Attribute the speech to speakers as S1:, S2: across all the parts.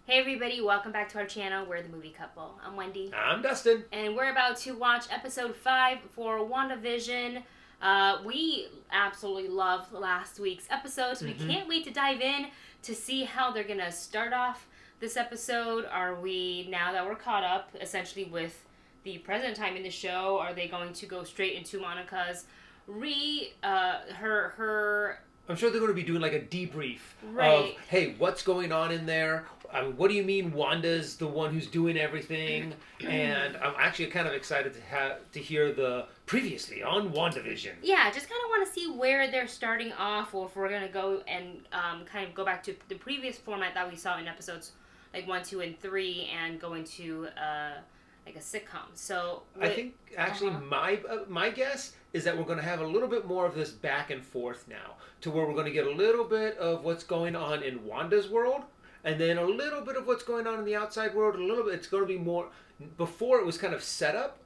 S1: Hey everybody, welcome back to our channel. We're the Movie Couple. I'm Wendy.
S2: I'm Dustin.
S1: And we're about to watch episode 5 for WandaVision. We absolutely loved last week's episode, so we can't wait to dive in to see how they're going to start off this episode. Are we, now that we're caught up, essentially with the present time in the show, are they going to go straight into Monica's
S2: I'm sure they're going to be doing like a debrief
S1: right.
S2: of, hey, what's going on in there? What do you mean Wanda's the one who's doing everything? And I'm actually kind of excited to hear the previously on WandaVision.
S1: Yeah, just kind of want to see where they're starting off, or if we're going to go and kind of go back to the previous format that we saw in episodes like 1, 2, and 3 and go into like a sitcom. So
S2: I think actually my guess is that we're going to have a little bit more of this back and forth now, to where we're going to get a little bit of what's going on in Wanda's world, and then a little bit of what's going on in the outside world. A little bit. It's going to be more. Before it was kind of setup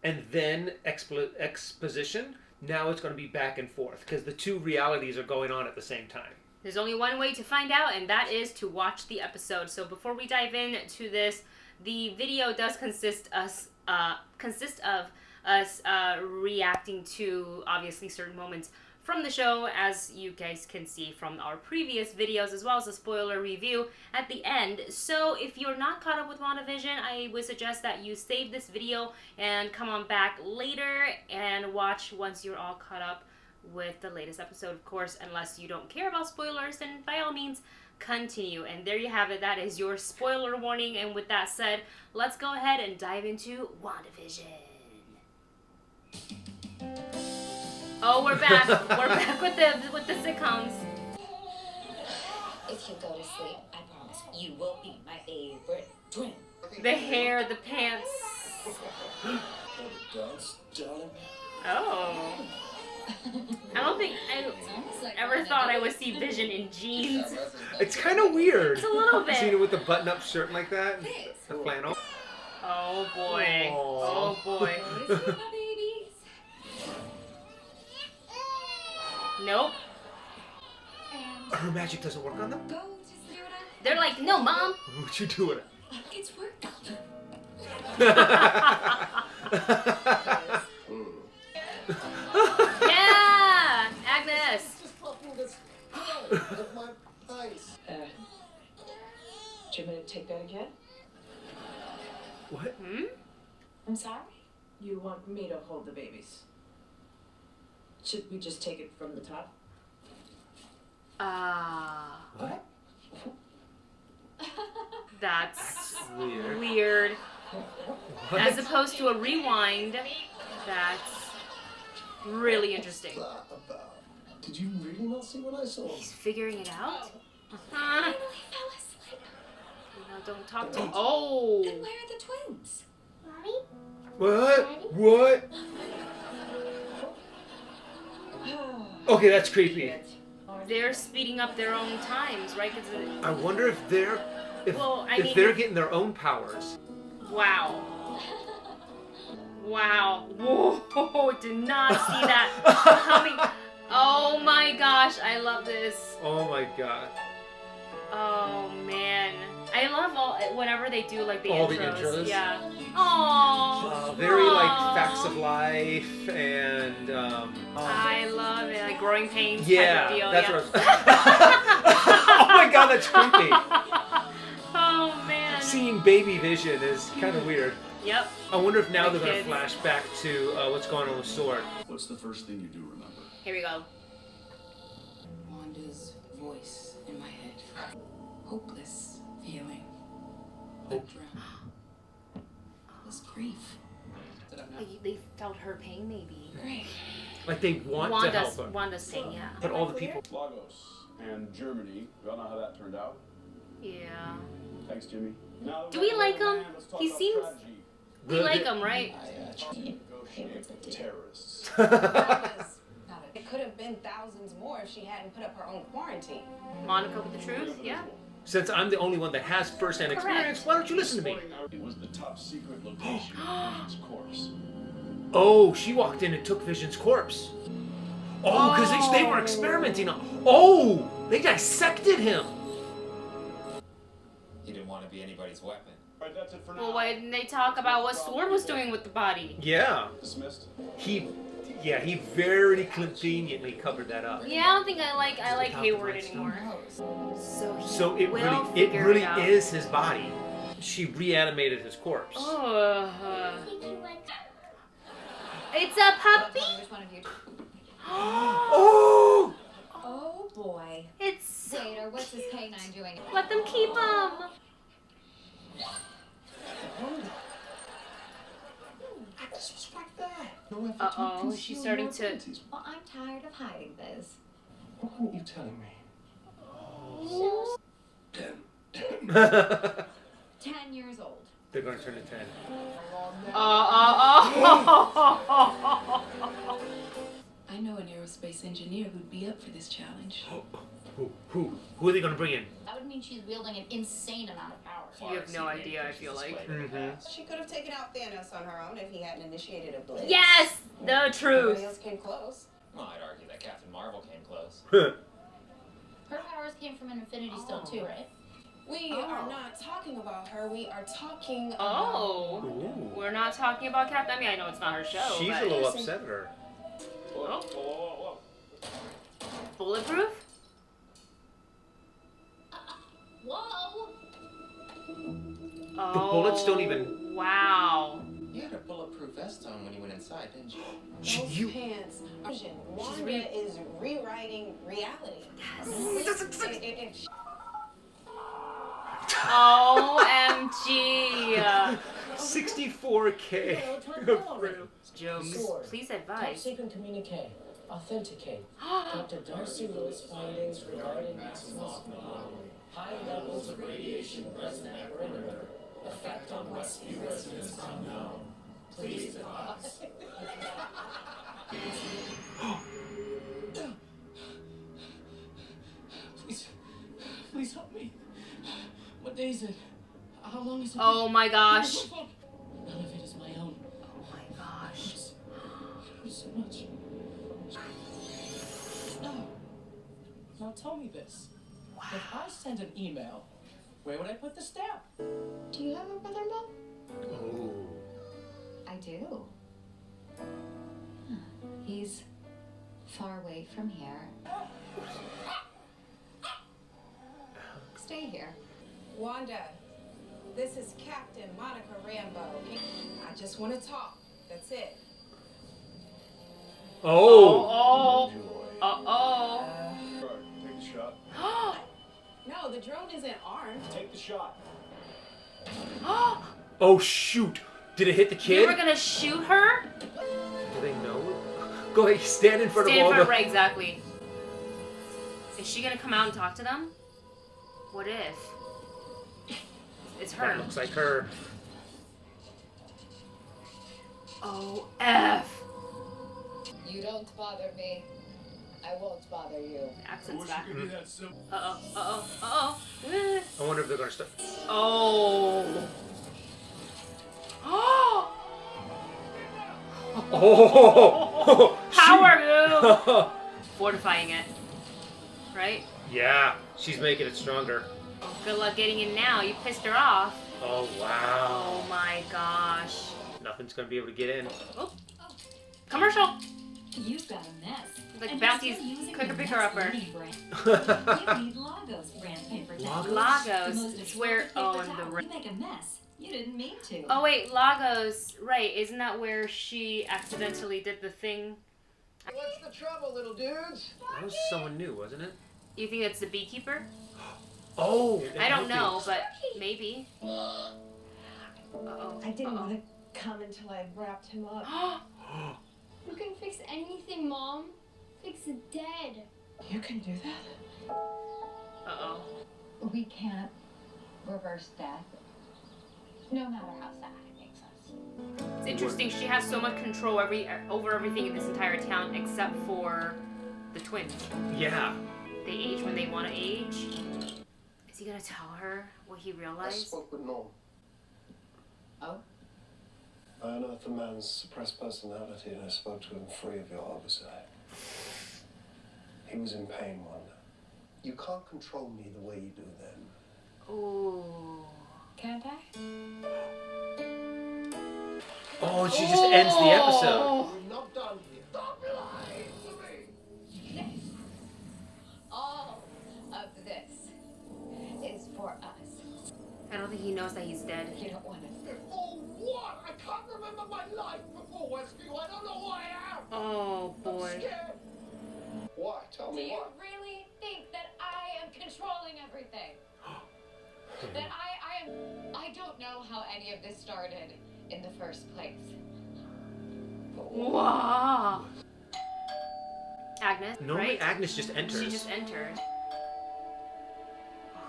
S2: and then exposition. Now it's going to be back and forth because the two realities are going on at the same time.
S1: There's only one way to find out, and that is to watch the episode. So before we dive into this, the video does consist of us reacting to obviously certain moments from the show, as you guys can see from our previous videos, as well as a spoiler review at the end. So if you're not caught up with WandaVision, I would suggest that you save this video and come on back later and watch once you're all caught up with the latest episode, of course. Unless you don't care about spoilers, then by all means continue. And there you have it. That is your spoiler warning. And with that said, let's go ahead and dive into WandaVision. Oh, we're back. We're back with the sitcoms.
S3: If you go to sleep, I promise you will be my favorite twin.
S1: The hair, the pants. Oh. I don't think I ever thought I would see Vision in jeans.
S2: It's kind of weird.
S1: It's a little bit.
S2: Seeing it with the button-up shirt like that, the flannel.
S1: Oh boy. Oh boy. Nope.
S2: Her magic doesn't work on them?
S1: They're like, no, Mom.
S2: What you doing?
S3: It's worked out.
S1: Yeah, Agnes.
S4: Do you want me to take that again?
S2: What?
S3: I'm sorry?
S4: You want me to hold the babies? Should we just take it from the top?
S2: What?
S1: That's
S2: Weird.
S1: weird.
S2: What?
S1: As opposed to a rewind, that's really interesting.
S5: Did you really not see what I saw?
S1: He's figuring it out?
S3: I finally fell asleep.
S1: No, don't talk to him. Oh!
S3: Then where are the twins?
S6: Mommy?
S2: What? What? Okay, that's creepy.
S1: They're speeding up their own times, right?
S2: I wonder if they're getting their own powers.
S1: Wow. Wow. Whoa, did not see that coming. Oh my gosh, I love this.
S2: Oh my god.
S1: Oh man. I love whenever they do like the
S2: All
S1: intros.
S2: the intros?
S1: Yeah. Aww.
S2: Very like facts of life and
S1: I love it. Like growing pains
S2: yeah,
S1: type of deal.
S2: that's
S1: yeah.
S2: what Oh my god, that's creepy.
S1: Oh man.
S2: Seeing baby Vision is kind of weird.
S1: Yep.
S2: I wonder if now
S1: The
S2: they're going to
S1: kids.
S2: flash back to what's going on with Sword.
S5: What's the first thing you do remember?
S1: Here we go.
S7: Wanda's voice in my head. Hopeless feeling.
S2: Hope.
S7: This grief.
S1: Like they felt her pain, maybe.
S7: Great.
S2: Like they want to help her.
S1: Wanda's pain, yeah.
S2: But all the people...
S5: Lagos and Germany. We all know how that turned out.
S1: Yeah.
S5: Thanks, Jimmy. Now
S1: Do we like him? He seems... We
S2: The-
S1: like him, right?
S5: I actually negotiate with the terrorists.
S8: It could have been thousands more if she hadn't put up her own quarantine.
S1: Monica with the truth, yeah.
S2: Since I'm the only one that has first-hand experience, why don't you listen to me?
S5: It was the top secret location of Vision's corpse.
S2: Oh, she walked in and took Vision's corpse. Oh, because they were experimenting on... Oh! They dissected him!
S9: He didn't want
S6: to be anybody's weapon.
S5: Right, that's it for now.
S1: Well, why didn't they talk about what Sword was doing with the body?
S2: Yeah.
S5: Dismissed.
S2: He very conveniently covered that up.
S1: Yeah, I don't think I like Hayward anymore.
S2: So it really is his body. She reanimated his corpse.
S1: Oh. It's a puppy.
S8: Which one of you?
S2: Oh!
S8: Oh boy.
S1: It's.
S8: Waiter, what's this canine doing?
S1: Let them keep him.
S5: I disrespect that. No effort
S1: Uh oh,
S5: to
S1: she's
S5: conceal
S1: starting
S5: your
S1: to.
S5: abilities.
S8: Well, I'm tired of hiding this.
S5: Why aren't you telling me?
S1: Oh.
S8: 10 years old.
S2: They're going to turn to 10.
S7: I know an aerospace engineer who'd be up for this challenge.
S2: Who are they going to bring in?
S9: That would mean she's wielding an insane amount of power.
S1: You have no idea, I feel like.
S4: She could have taken out Thanos on her own if he hadn't initiated a blitz.
S1: Yes! The
S4: Nobody
S1: truth.
S4: else came close.
S6: Well, I'd argue that Captain Marvel came close.
S9: Her powers came from an Infinity Stone too, right?
S8: We are not talking about her. We are talking
S1: Oh.
S2: Ooh.
S1: We're not talking about Captain. I mean, I know it's not her show.
S2: She's
S1: but
S2: a little upset at her.
S1: Oh. Bulletproof?
S9: Whoa!
S1: Oh.
S2: The bullets don't even.
S1: Wow.
S6: You had a bulletproof vest on when you went inside, didn't you?
S4: Those
S2: You.
S4: pants. Wanda is rewriting reality. Yes.
S1: OMG.
S2: 64K.
S1: Joe, please
S10: Top
S1: advise.
S10: secret communique. Authenticate. Dr. Darcy Lewis findings regarding Maximus high levels of radiation present at perimeter. Effect on Westview residents unknown. Please advise.
S7: Please help me. What day is it? How long is it?
S1: Oh my gosh.
S7: None of it is my own.
S1: Oh my gosh.
S7: There's so much. No. Now tell me this. If I send an email, where would I put the stamp?
S8: Do you have a brother, Mom?
S2: Oh.
S8: I do. He's far away from here. Stay here.
S4: Wanda, this is Captain Monica Rambeau. I just want to talk. That's it.
S2: Oh.
S1: Uh-oh.
S5: Take the shot.
S4: No, the drone isn't armed.
S5: Take the shot.
S2: Oh, shoot. Did it hit the kid?
S1: You were gonna shoot her?
S2: Do they know? Go ahead, stand in front
S1: Stand
S2: of all
S1: in front
S2: the...
S1: of Ray, exactly. Is she gonna come out and talk to them? What if? It's her.
S2: That looks like her.
S1: Oh, F.
S8: You don't bother me. I won't bother you.
S1: The accent's
S5: Wish
S1: back.
S5: you could be that simple.
S1: Uh-oh.
S2: I wonder if they're going to start...
S1: Oh.
S2: Oh!
S1: Power move! Fortifying it. Right?
S2: Yeah, she's making it stronger.
S1: Good luck getting in now. You pissed her off.
S2: Oh, wow.
S1: Oh my gosh.
S2: Nothing's going to be able to get in.
S1: Oh. Commercial!
S9: You've got a mess.
S1: Like
S9: And
S1: Bounty's
S9: you're still using
S1: quicker
S9: the
S1: picker
S9: Mess
S1: upper.
S9: Lady brand. You need Lagos brand paper towels.
S1: Lagos.
S9: The most
S1: It's where
S9: expensive
S1: and
S9: paper
S1: the
S9: towel. You make a mess. You didn't mean to.
S1: Oh wait, Lagos. Right, isn't that where she accidentally did the thing?
S10: What's the trouble, little dudes?
S2: That was someone new, wasn't it?
S1: You think it's the beekeeper?
S2: Oh!
S1: I don't know, but maybe. Uh-oh.
S4: I didn't want to come until I wrapped him up.
S11: You can fix anything, Mom. Fix the dead.
S4: You can do that?
S1: Uh-oh.
S8: We can't reverse death, no matter how sad it makes us.
S1: It's interesting, she has so much control over everything in this entire town except for the twins.
S2: Yeah.
S1: They age when they want to age. Is he gonna tell her what he
S5: I
S1: realized?
S5: spoke with Norm.
S8: Oh?
S5: I unearthed the man's suppressed personality and I spoke to him free of your oversight. He was in pain, Wanda. You can't control me the way you do then.
S1: Ooh.
S8: Can't I?
S2: Oh, she just ends the episode.
S5: We're not done here. Stop lying to me!
S8: Yes. All of this is for us.
S1: I don't think he knows that he's dead.
S8: You don't want to.
S5: Before what? I can't remember my life before Westview. I don't know who I am.
S1: Oh boy.
S5: I'm scared. Why? Tell
S8: Do
S5: me
S8: you
S5: why.
S8: really think that I am controlling everything? That I don't know how any of this started in the first place.
S1: Wow. Agnes,
S2: Normally
S1: right?
S2: Agnes just enters.
S1: She just entered.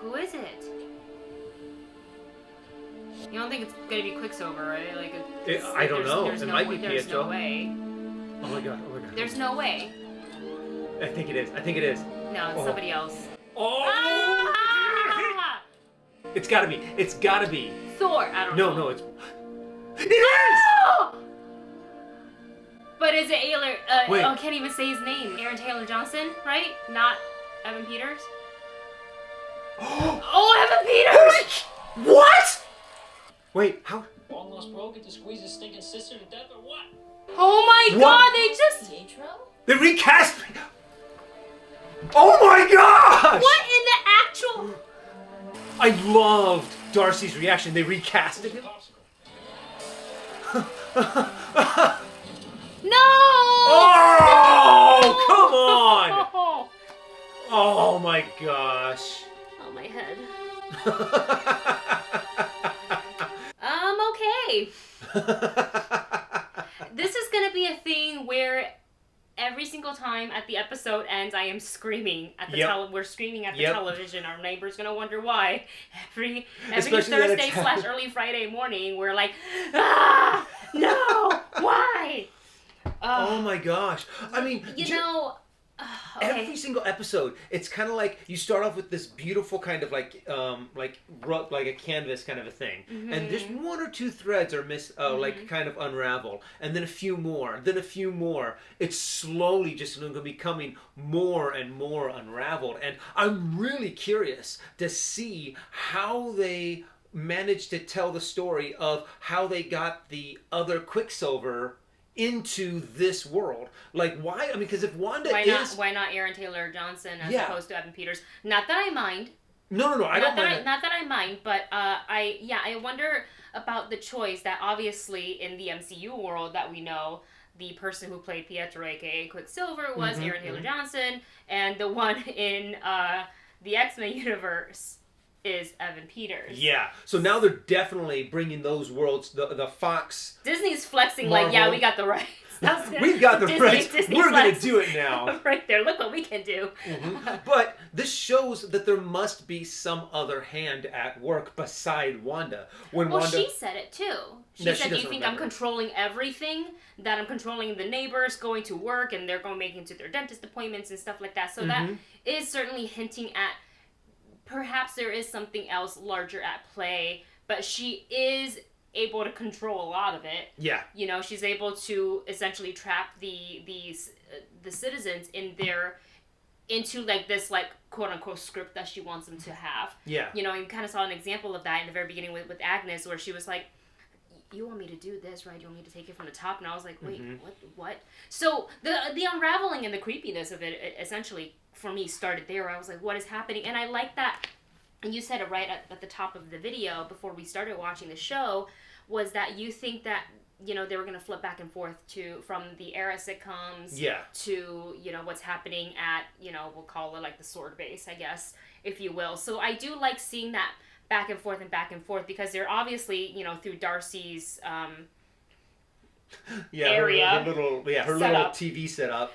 S1: Who is it? You don't think it's gonna be Quicksilver, right? Like,
S2: I don't know.
S1: There's
S2: It
S1: no
S2: might
S1: way,
S2: be
S1: there's
S2: Pietro.
S1: no way.
S2: Oh my god, oh my god.
S1: There's no way.
S2: I think it is. I think it is.
S1: No, it's somebody else.
S2: Oh!
S1: Ah!
S2: It's gotta be. It's gotta be.
S1: Thor. I don't know.
S2: No, it's. It is!
S1: No! But is it Taylor?
S2: Wait.
S1: Oh, I can't even say his name. Aaron Taylor Johnson, right? Not Evan Peters. Oh, Evan Peters!
S2: What? Wait, how?
S7: Long lost bro get to squeeze his stinking sister to death or what?
S1: Oh my
S2: What?
S1: god, they just...
S8: Pietro?
S2: They recast me! Oh my gosh!
S1: What in the actual...
S2: I loved Darcy's reaction. They recasted him.
S1: No!
S2: Oh,
S1: No!
S2: come on! Oh my gosh.
S1: Oh, my head. Okay. This is gonna be a thing where every single time at the episode ends, I am screaming at the we're screaming at the television. Our neighbor's gonna wonder why. Every
S2: Especially that
S1: Thursday
S2: it's-
S1: / early Friday morning, we're like, ah, no, why?
S2: Oh my gosh. I mean,
S1: You know, okay.
S2: every single episode, it's kind of like you start off with this beautiful kind of like a canvas kind of a thing, and just one or two threads are like kind of unraveled, and then a few more, then a few more. It's slowly just going to be becoming more and more unraveled, and I'm really curious to see how they managed to tell the story of how they got the other Quicksilver into this world. Like, why? I mean, because if Wanda
S1: why not Aaron Taylor Johnson as
S2: Yeah.
S1: opposed to Evan Peters? Not that I mind.
S2: No, I don't mind.
S1: Not that I mind, but I wonder about the choice that obviously in the MCU world that we know, the person who played Pietro, aka Quicksilver, was Aaron Taylor Johnson, and the one in the X-Men universe is Evan Peters.
S2: Yeah. So now they're definitely bringing those worlds, the Fox.
S1: Disney's flexing
S2: Marvel.
S1: like, yeah, we got the rights.
S2: We've got the rights.
S1: Disney
S2: We're going to
S1: flex.
S2: do it now.
S1: Right there. Look what we can do.
S2: But this shows that there must be some other hand at work beside Wanda.
S1: Well, she said it too. She
S2: No,
S1: said,
S2: she
S1: "Do you
S2: doesn't
S1: think
S2: remember.
S1: I'm controlling everything? That I'm controlling the neighbors going to work and they're going making to their dentist appointments and stuff like that." So that is certainly hinting at perhaps there is something else larger at play. But she is able to control a lot of it.
S2: Yeah.
S1: You know, she's able to essentially trap the citizens into like this like quote unquote script that she wants them to have.
S2: Yeah.
S1: You know, you kind of saw an example of that in the very beginning with Agnes, where she was like, "You want me to do this, right? You want me to take it from the top?" And I was like, "Wait, what?" So the unraveling and the creepiness of it essentially for me started there. I was like, "What is happening?" And I like that. And you said it right at the top of the video before we started watching the show, was that you think that, you know, they were going to flip back and forth from the era sitcoms to, you know, what's happening at, you know, we'll call it like the sword base, I guess, if you will. So I do like seeing that back and forth because they're obviously, you know, through Darcy's area,
S2: her little TV setup.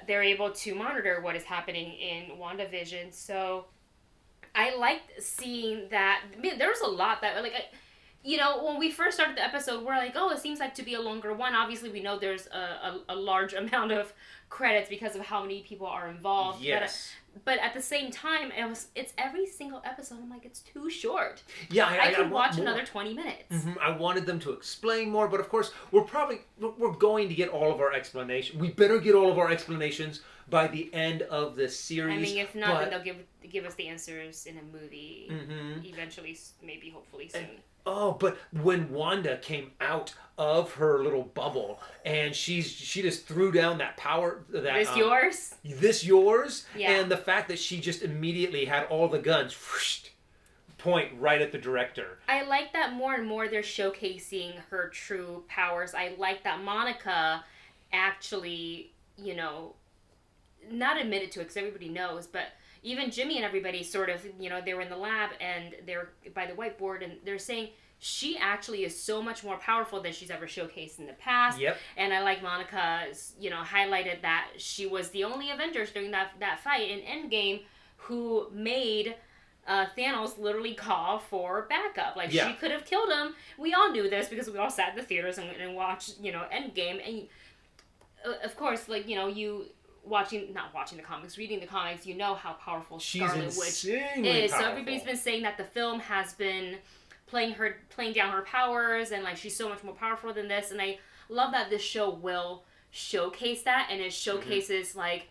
S1: They're able to monitor what is happening in WandaVision. So I liked seeing that. I mean, there was a lot that, like, you know, when we first started the episode, we're like, oh, it seems like to be a longer one. Obviously, we know there's a large amount of credits because of how many people are involved.
S2: Yes.
S1: But at the same time, it's every single episode. I'm like, it's too short.
S2: Yeah,
S1: I could watch
S2: more.
S1: another 20 minutes.
S2: I wanted them to explain more, but of course, we're going to get all of our explanation. We better get all of our explanations by the end of the series.
S1: I mean, if not, then they'll give us the answers in a movie eventually, maybe, hopefully soon.
S2: But when Wanda came out of her little bubble and she just threw down that power, this yours,
S1: yeah.
S2: And the fact that she just immediately had all the guns point right at the director.
S1: I like that more and more they're showcasing her true powers. I like that Monica actually, not admitted to it because everybody knows, but even Jimmy and everybody sort of, they were in the lab and they're by the whiteboard and they're saying she actually is so much more powerful than she's ever showcased in the past.
S2: Yep.
S1: And I like Monica's, highlighted that she was the only Avengers during that fight in Endgame who made Thanos literally call for backup. Like, she could have killed him. We all knew this because we all sat in the theaters and watched, Endgame. And, of course, like, you... not watching the comics, reading the comics, you know how powerful Scarlet Witch is. So everybody's been saying that the film has been playing down her powers and like she's so much more powerful than this. And I love that this show will showcase that, and it showcases like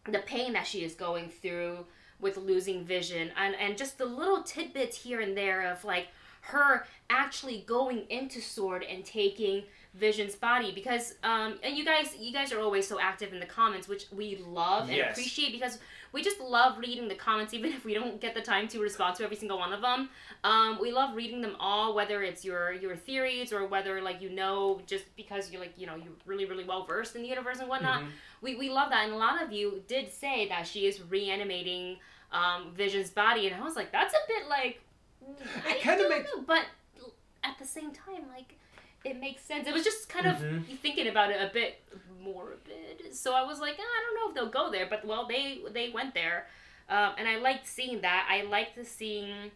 S1: the pain that she is going through with losing Vision and just the little tidbits here and there of like her actually going into S.W.O.R.D. and taking Vision's body, because and you guys are always so active in the comments, which we love and appreciate, because we just love reading the comments even if we don't get the time to respond to every single one of them. We love reading them all, whether it's your theories or whether like just because you're like you're really really well versed in the universe and whatnot. We love that, and a lot of you did say that she is reanimating Vision's body, and I was like, that's a bit like I don't know, but at the same time, like, it makes sense. It was just kind of thinking about it a bit morbid. So I was like, I don't know if they'll go there, but well, they went there, and I liked seeing that. I liked seeing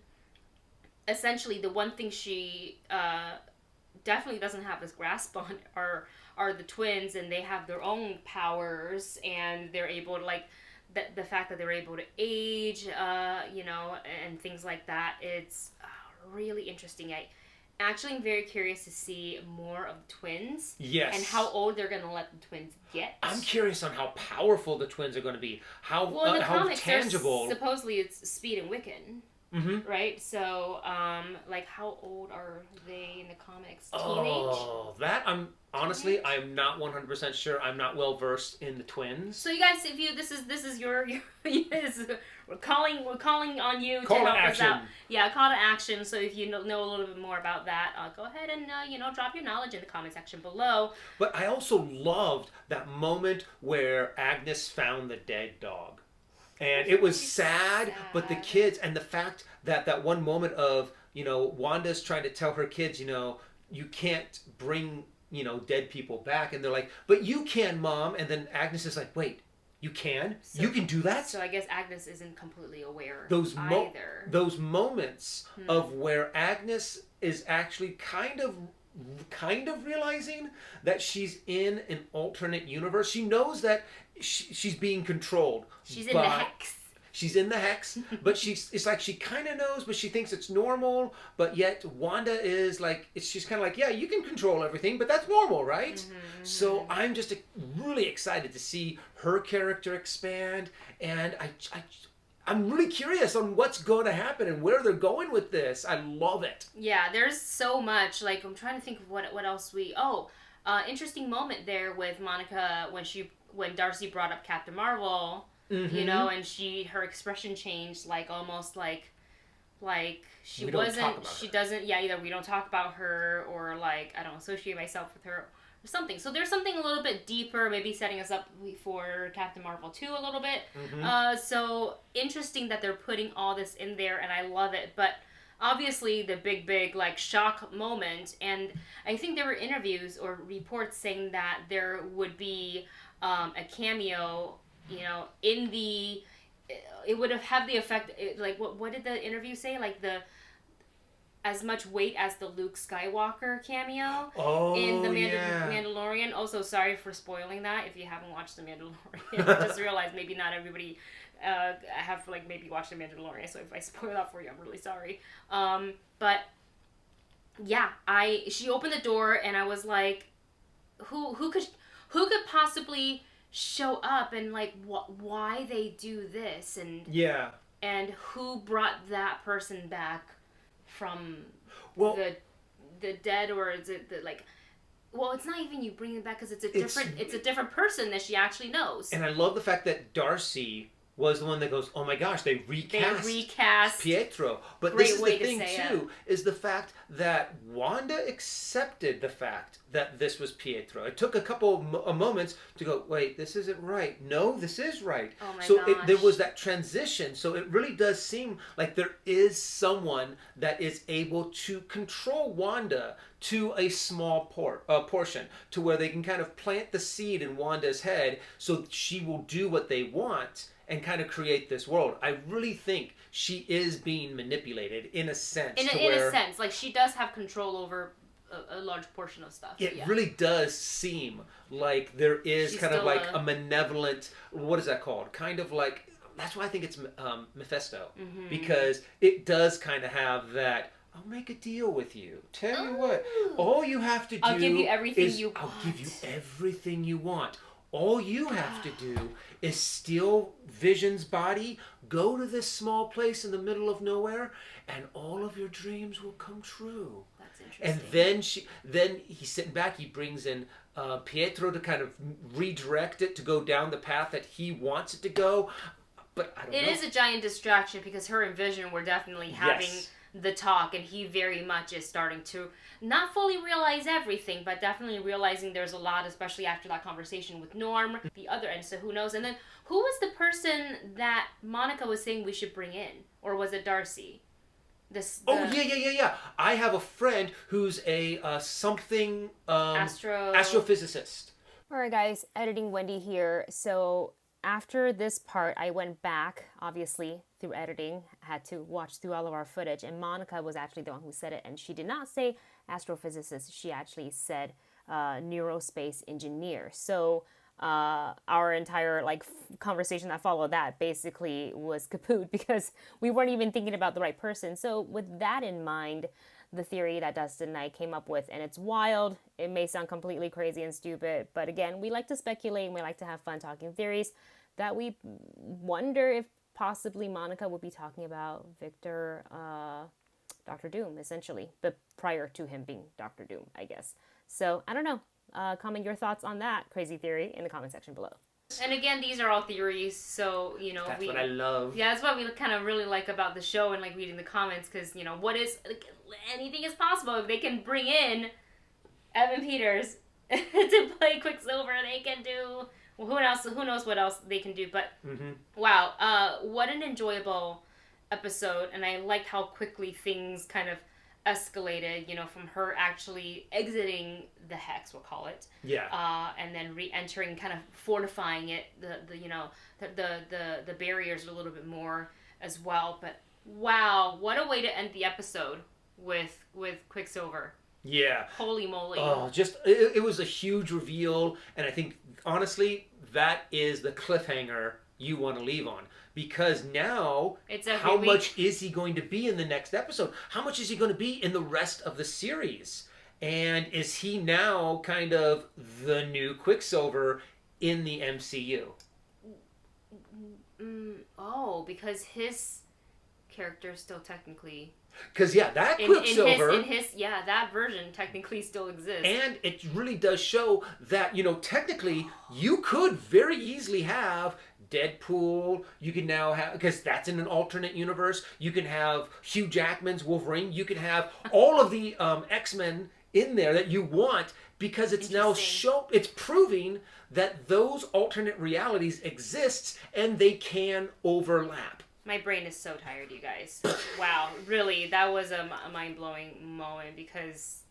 S1: essentially the one thing she definitely doesn't have this grasp on are the twins, and they have their own powers, and they're able to like. The fact that they're able to age, and things like that, it's really interesting. I actually am very curious to see more of the twins.
S2: Yes.
S1: And how old they're going to let the twins get. I'm
S2: curious on how powerful the twins are going to be. How tangible.
S1: Supposedly it's Speed and Wiccan. Right? So, like, how old are they in the comics? Teenage?
S2: Oh, that I'm not 100% sure. I'm not well versed in the twins.
S1: So you guys, if this is your we're calling on you
S2: to help
S1: us out. Yeah, call to action. So if you know a little bit more about that, go ahead and drop your knowledge in the comment section below.
S2: But I also loved that moment where Agnes found the dead dog. And it was sad, but the kids, and the fact that one moment of, Wanda's trying to tell her kids, you can't bring, dead people back. And they're like, but you can, Mom. And then Agnes is like, wait, you can? So, you can do that?
S1: So I guess Agnes isn't completely aware
S2: either. Those moments of where Agnes is actually kind of realizing that she's in an alternate universe. She knows that she's being controlled.
S1: She's in the hex.
S2: She's in the hex, but it's like she kind of knows, but she thinks it's normal. But yet Wanda is like, she's kind of like, yeah, you can control everything, but that's normal, right? So I'm just really excited to see her character expand, and I'm really curious on what's going to happen and where they're going with this. I love it.
S1: Yeah, there's so much. Like, I'm trying to think of what else interesting moment there with Monica when Darcy brought up Captain Marvel, and her expression changed, like almost like she doesn't, either we don't talk about her or like I don't associate myself with her. Something. So there's something a little bit deeper, maybe setting us up for Captain Marvel 2 a little bit. So interesting that they're putting all this in there, and I love it. But obviously the big like shock moment, and I think there were interviews or reports saying that there would be a cameo, in the, it would have had the effect, like what did the interview say? Like as much weight as the Luke Skywalker cameo in the Mandalorian. Also, sorry for spoiling that if you haven't watched the Mandalorian. I just realized maybe not everybody have like maybe watched the Mandalorian, so if I spoil that for you, I'm really sorry. But yeah, she opened the door and I was like, who could possibly show up and like why they do this and who brought that person back from the dead, or is it the like. Well, it's not even you bringing it back because it's a different person that she actually knows.
S2: And I love the fact that Darcy was the one that goes, oh my gosh, they recast Pietro. But
S1: Great
S2: this is
S1: way
S2: the thing
S1: to say
S2: too, is the fact that Wanda accepted the fact that this was Pietro. It took a couple of moments to go, wait, this isn't right. No, this is right.
S1: Oh my
S2: so
S1: gosh.
S2: there was that transition. So it really does seem like there is someone that is able to control Wanda to a small portion, to where they can kind of plant the seed in Wanda's head so she will do what they want and kind of create this world. I really think she is being manipulated in a sense.
S1: In a sense, like she does have control over a large portion of stuff.
S2: It really does seem like there is
S1: She's
S2: kind of
S1: still
S2: like a malevolent, what is that called? Kind of like, that's why I think it's Mephisto.
S1: Mm-hmm.
S2: Because it does kind of have that, I'll make a deal with you. Tell you what, all you have to do
S1: I'll give you everything you want.
S2: I'll give you everything you want. All you have to do is steal Vision's body, go to this small place in the middle of nowhere, and all of your dreams will come true.
S1: That's interesting.
S2: And then he's sitting back. He brings in Pietro to kind of redirect it to go down the path that he wants it to go. But I don't know.
S1: It is a giant distraction because her and Vision were definitely having the talk, and he very much is starting to not fully realize everything, but definitely realizing there's a lot, especially after that conversation with Norm, the other end. So who knows? And then who was the person that Monica was saying we should bring in, or was it Darcy?
S2: Yeah. I have a friend who's a astrophysicist.
S1: All right, guys, editing Wendy here. So after this part, I went back, obviously, through editing, had to watch through all of our footage, and Monica was actually the one who said it, and she did not say astrophysicist, she actually said neurospace engineer. So our entire conversation that followed that basically was kaput because we weren't even thinking about the right person. So with that in mind, the theory that Dustin and I came up with, and it's wild, it may sound completely crazy and stupid, but again, we like to speculate and we like to have fun talking theories, that we wonder if possibly Monica would be talking about Victor, Dr. Doom, essentially, but prior to him being Dr. Doom, I guess. So, I don't know. Comment your thoughts on that crazy theory in the comment section below. And again, these are all theories, so,
S2: That's what I love.
S1: Yeah, that's what we kind of really like about the show and, reading the comments, because, anything is possible. If they can bring in Evan Peters to play Quicksilver, they can do... Well, who knows what else they can do, but wow, what an enjoyable episode, and I liked how quickly things kind of escalated, from her actually exiting the hex, we'll call it.
S2: Yeah.
S1: And then re-entering, kind of fortifying it, the barriers a little bit more as well. But wow, what a way to end the episode with Quicksilver.
S2: Yeah.
S1: Holy moly.
S2: Oh, it was a huge reveal, and I think, honestly, that is the cliffhanger you want to leave on. Because now, how much is he going to be in the next episode? How much is he going to be in the rest of the series? And is he now kind of the new Quicksilver in the MCU? Because his character is still technically... Because, that Quicksilver...
S1: that version technically still exists.
S2: And it really does show that, technically, you could very easily have Deadpool. You can now have... Because that's in an alternate universe. You can have Hugh Jackman's Wolverine. You can have all of the X-Men in there that you want, because it's now it's proving that those alternate realities exist and they can overlap.
S1: My brain is so tired, you guys. Wow, really, that was a mind-blowing moment, because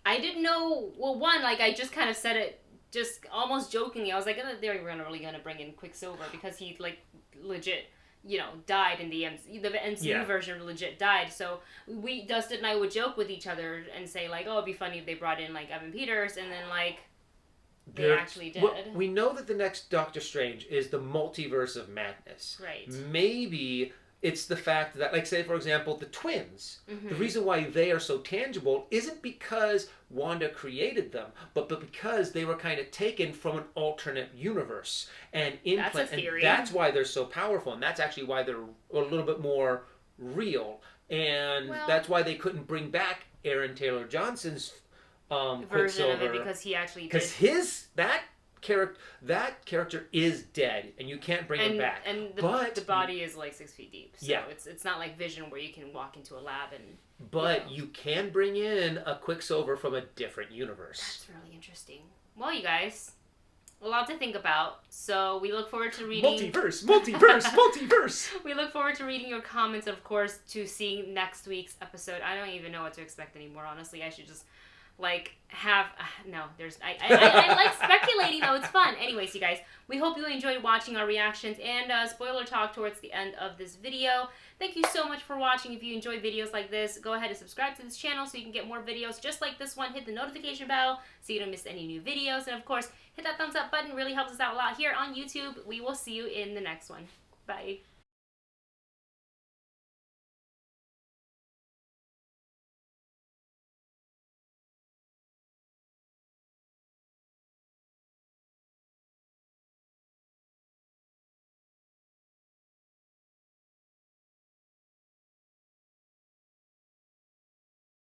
S1: I didn't know, well, one, I just kind of said it just almost jokingly. I was like, they're really going to bring in Quicksilver, because he, legit, died in the MCU version, legit died. So Dustin and I would joke with each other and say, it'd be funny if they brought in, Evan Peters, and then, they actually did.
S2: Well, we know that the next Doctor Strange is the multiverse of madness.
S1: Right.
S2: Maybe It's the fact that, like, say, for example, the twins. The reason why they are so tangible isn't because Wanda created them, but because they were kind of taken from an alternate universe and implanted.
S1: That's a theory.
S2: And that's why they're so powerful, and that's actually why they're a little bit more real. And that's why they couldn't bring back Aaron Taylor Johnson's
S1: version of it, because he actually did.
S2: Because that character is dead, and you can't bring him back.
S1: And the body is like 6 feet deep. So it's not like Vision where you can walk into a lab and...
S2: But you can bring in a Quicksilver from a different universe.
S1: That's really interesting. Well, you guys, a lot to think about. So we look forward to reading... Multiverse! We look forward to reading your comments, of course, to seeing next week's episode. I don't even know what to expect anymore, honestly. I should just... like have no there's I like speculating though. It's fun. Anyways, you guys, we hope you enjoyed watching our reactions and spoiler talk towards the end of this video. Thank you so much for watching. If you enjoy videos like this, go ahead and subscribe to this channel so you can get more videos just like this one. Hit the notification bell so you don't miss any new videos, and of course hit that thumbs up button. Really helps us out a lot here on YouTube. We will see you in the next one. Bye.